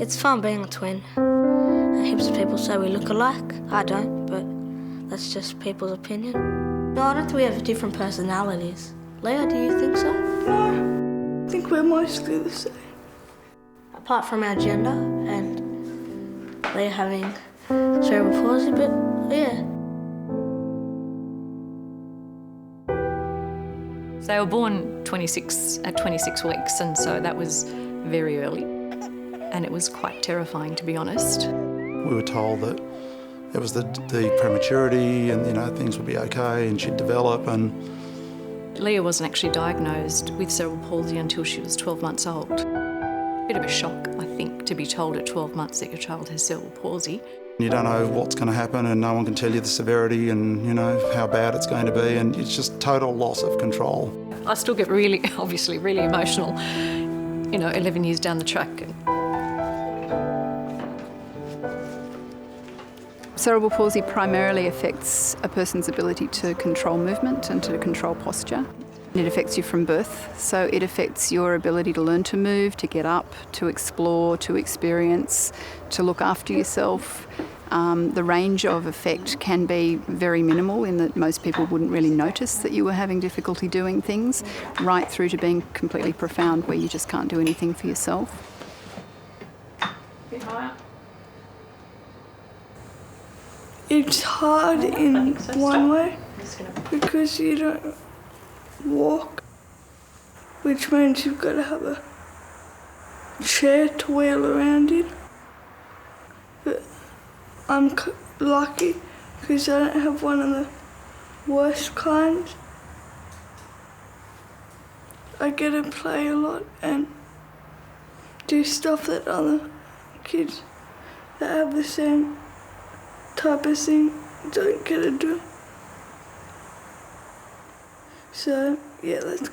It's fun being a twin. Heaps of people say we look alike. I don't, but that's just people's opinion. No, I don't think we have different personalities. Lia, do you think so? No, I think we're mostly the same. Apart from our gender and Lia having cerebral palsy, but yeah. They were born at 26 weeks, and so that was very early. And it was quite terrifying, to be honest. We were told that it was the prematurity and, things would be okay and she'd develop. And Lia wasn't actually diagnosed with cerebral palsy until she was 12 months old. Bit of a shock, I think, to be told at 12 months that your child has cerebral palsy. You don't know what's going to happen and no one can tell you the severity and, how bad it's going to be, and it's just total loss of control. I still get really emotional, 11 years down the track. Cerebral palsy primarily affects a person's ability to control movement and to control posture. It affects you from birth, so it affects your ability to learn to move, to get up, to explore, to experience, to look after yourself. The range of effect can be very minimal in that most people wouldn't really notice that you were having difficulty doing things, right through to being completely profound where you just can't do anything for yourself. A bit higher. It's hard in one way because you don't walk, which means you've got to have a chair to wheel around in. But I'm lucky because I don't have one of the worst kinds. I get to play a lot and do stuff that other kids that have the same type of thing don't get to do. So, yeah, that's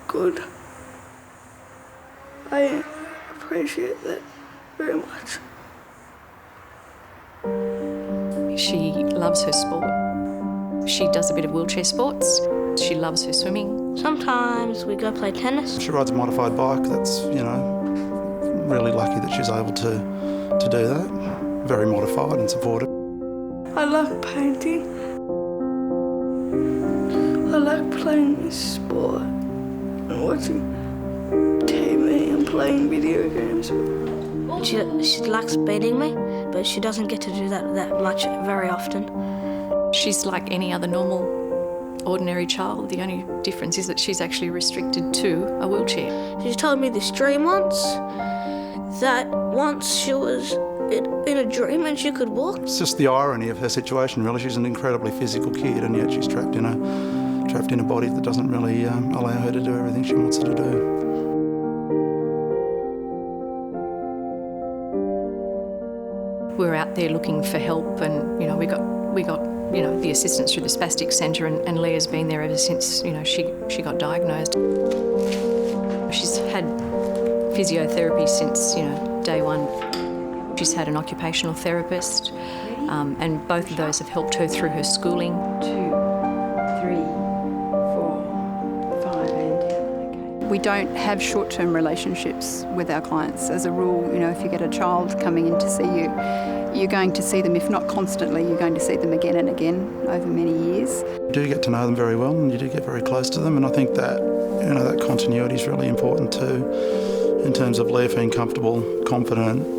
good. I appreciate that very much. She loves her sport. She does a bit of wheelchair sports. She loves her swimming. Sometimes we go play tennis. She rides a modified bike. That's, really lucky that she's able to do that. Very modified and supported. I like painting. I like playing sport and watching TV and playing video games. She likes beating me, but she doesn't get to do that much very often. She's like any other normal, ordinary child. The only difference is that she's actually restricted to a wheelchair. She's told me this dream once, that once she was in a dream and she could walk. It's just the irony of her situation, really. She's an incredibly physical kid and yet she's trapped in a body that doesn't really allow her to do everything she wants her to do. We were out there looking for help, and we got the assistance through the Spastic Centre, and Lia's been there ever since she got diagnosed. She's had physiotherapy since day one. She's had an occupational therapist, and both of those have helped her through her schooling. 2, 3, 4, 5 and down. Okay. We don't have short-term relationships with our clients. As a rule, if you get a child coming in to see you, you're going to see them, if not constantly, you're going to see them again and again over many years. You do get to know them very well and you do get very close to them, and I think that that continuity is really important too, in terms of Lia feeling comfortable, confident,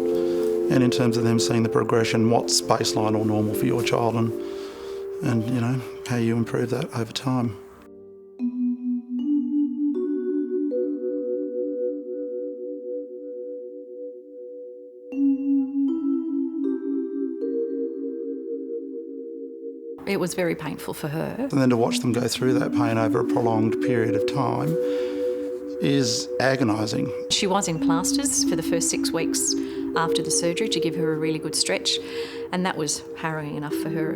and in terms of them seeing the progression, what's baseline or normal for your child, and how you improve that over time. It was very painful for her. And then to watch them go through that pain over a prolonged period of time is agonising. She was in plasters for the first 6 weeks after the surgery to give her a really good stretch, and that was harrowing enough for her,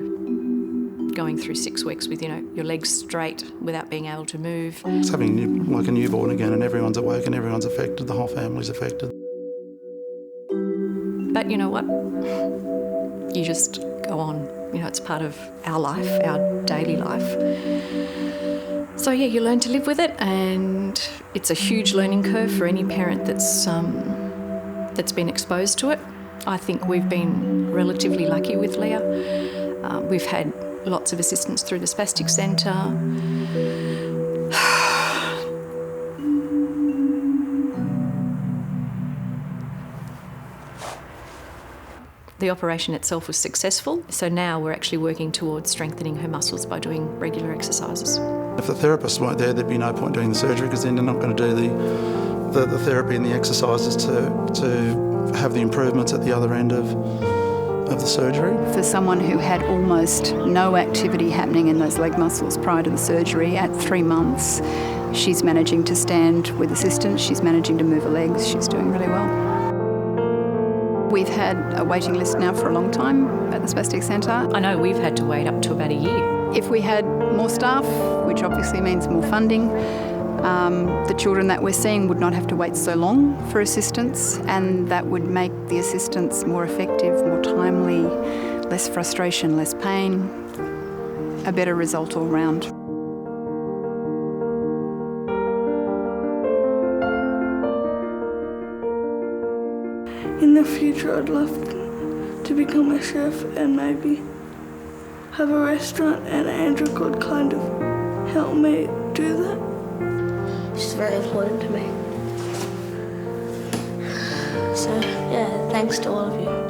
going through 6 weeks with your legs straight without being able to move. It's having like a newborn again, and everyone's awake and everyone's affected, the whole family's affected. But you know what? You just go on. It's part of our life, our daily life. So yeah, you learn to live with it, and it's a huge learning curve for any parent that's that's been exposed to it. I think we've been relatively lucky with Lia. We've had lots of assistance through the Spastic Centre. The operation itself was successful, so now we're actually working towards strengthening her muscles by doing regular exercises. If the therapists weren't there, there'd be no point doing the surgery, because then they're not going to do the therapy and the exercises to have the improvements at the other end of the surgery. For someone who had almost no activity happening in those leg muscles prior to the surgery, at 3 months, she's managing to stand with assistance, she's managing to move her legs, she's doing really well. We've had a waiting list now for a long time at the Spastic Centre. I know we've had to wait up to about a year. If we had more staff, which obviously means more funding, the children that we're seeing would not have to wait so long for assistance, and that would make the assistance more effective, more timely, less frustration, less pain, a better result all round. In the future, I'd love to become a chef and maybe have a restaurant, and Andrew could kind of help me do that. She's very important to me. So, yeah, thanks to all of you.